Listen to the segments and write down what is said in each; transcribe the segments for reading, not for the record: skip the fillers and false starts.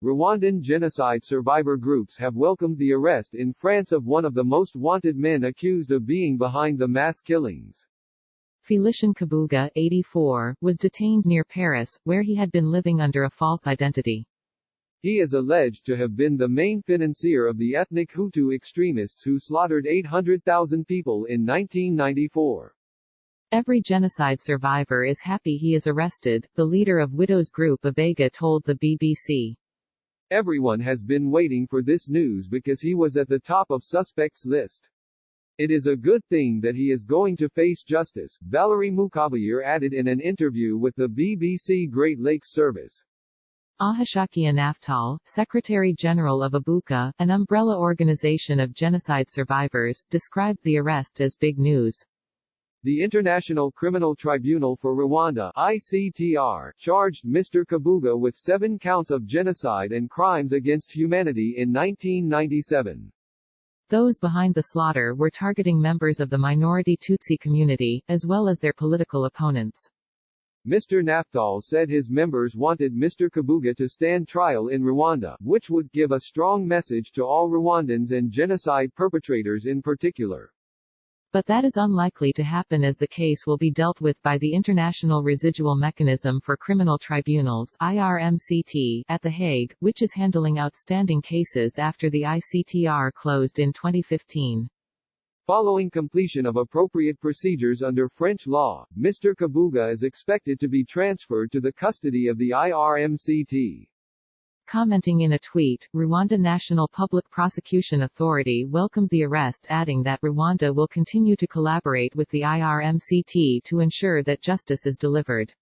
Rwandan genocide survivor groups have welcomed the arrest in France of one of the most wanted men accused of being behind the mass killings. Félicien Kabuga, 84, was detained near Paris, where he had been living under a false identity. He is alleged to have been the main financier of the ethnic Hutu extremists who slaughtered 800,000 people in 1994. Every genocide survivor is happy he is arrested, the leader of Widows Group Abega told the BBC. Everyone has been waiting for this news because he was at the top of suspects list. It is a good thing that he is going to face justice, Valerie Mukabayir added in an interview with the BBC Great Lakes Service. Ahashakia Naftal, Secretary-General of Abuka, an umbrella organization of genocide survivors, described the arrest as big news. The International Criminal Tribunal for Rwanda (ICTR) charged Mr. Kabuga with 7 counts of genocide and crimes against humanity in 1997. Those behind the slaughter were targeting members of the minority Tutsi community, as well as their political opponents. Mr. Naftal said his members wanted Mr. Kabuga to stand trial in Rwanda, which would give a strong message to all Rwandans and genocide perpetrators in particular. But that is unlikely to happen as the case will be dealt with by the International Residual Mechanism for Criminal Tribunals (IRMCT) at The Hague, which is handling outstanding cases after the ICTR closed in 2015. Following completion of appropriate procedures under French law, Mr. Kabuga is expected to be transferred to the custody of the IRMCT. Commenting in a tweet, Rwanda National Public Prosecution Authority welcomed the arrest, adding that Rwanda will continue to collaborate with the IRMCT to ensure that justice is delivered.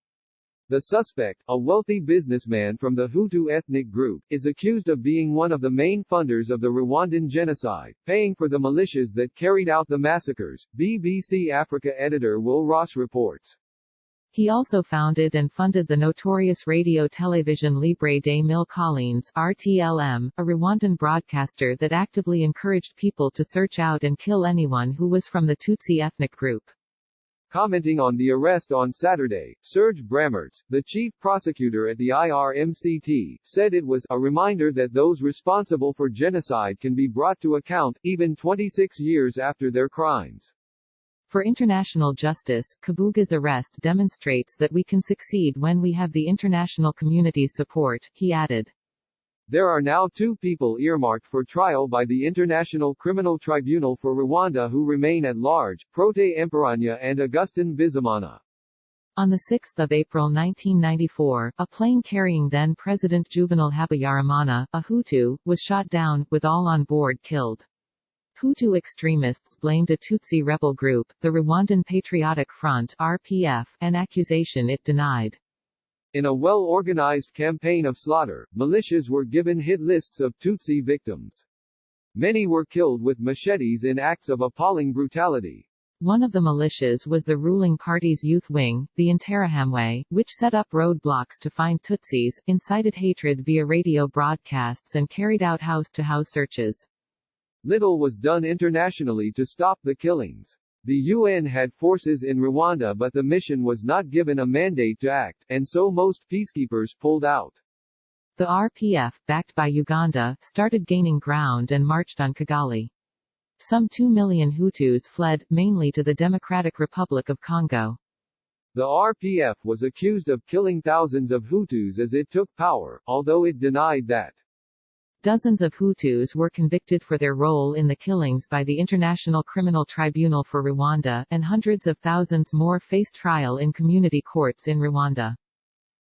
The suspect, a wealthy businessman from the Hutu ethnic group, is accused of being one of the main funders of the Rwandan genocide, paying for the militias that carried out the massacres, BBC Africa editor Will Ross reports. He also founded and funded the notorious radio-television Libre des Mille Collines (RTLM), a Rwandan broadcaster that actively encouraged people to search out and kill anyone who was from the Tutsi ethnic group. Commenting on the arrest on Saturday, Serge Brammertz, the chief prosecutor at the IRMCT, said it was a reminder that those responsible for genocide can be brought to account, even 26 years after their crimes. For international justice, Kabuga's arrest demonstrates that we can succeed when we have the international community's support, he added. There are now 2 people earmarked for trial by the International Criminal Tribunal for Rwanda who remain at large, Prote Emperanya and Augustin Bizimana. On 6 April 1994, a plane carrying then-President Juvenal Habyarimana, a Hutu, was shot down, with all on board killed. Hutu extremists blamed a Tutsi rebel group, the Rwandan Patriotic Front (RPF), an accusation it denied. In a well-organized campaign of slaughter, militias were given hit lists of Tutsi victims. Many were killed with machetes in acts of appalling brutality. One of the militias was the ruling party's youth wing, the Interahamwe, which set up roadblocks to find Tutsis, incited hatred via radio broadcasts and carried out house-to-house searches. Little was done internationally to stop the killings. The UN had forces in Rwanda, but the mission was not given a mandate to act, and so most peacekeepers pulled out. The RPF, backed by Uganda, started gaining ground and marched on Kigali. Some 2 million Hutus fled, mainly to the Democratic Republic of Congo. The RPF was accused of killing thousands of Hutus as it took power, although it denied that. Dozens of Hutus were convicted for their role in the killings by the International Criminal Tribunal for Rwanda, and hundreds of thousands more faced trial in community courts in Rwanda.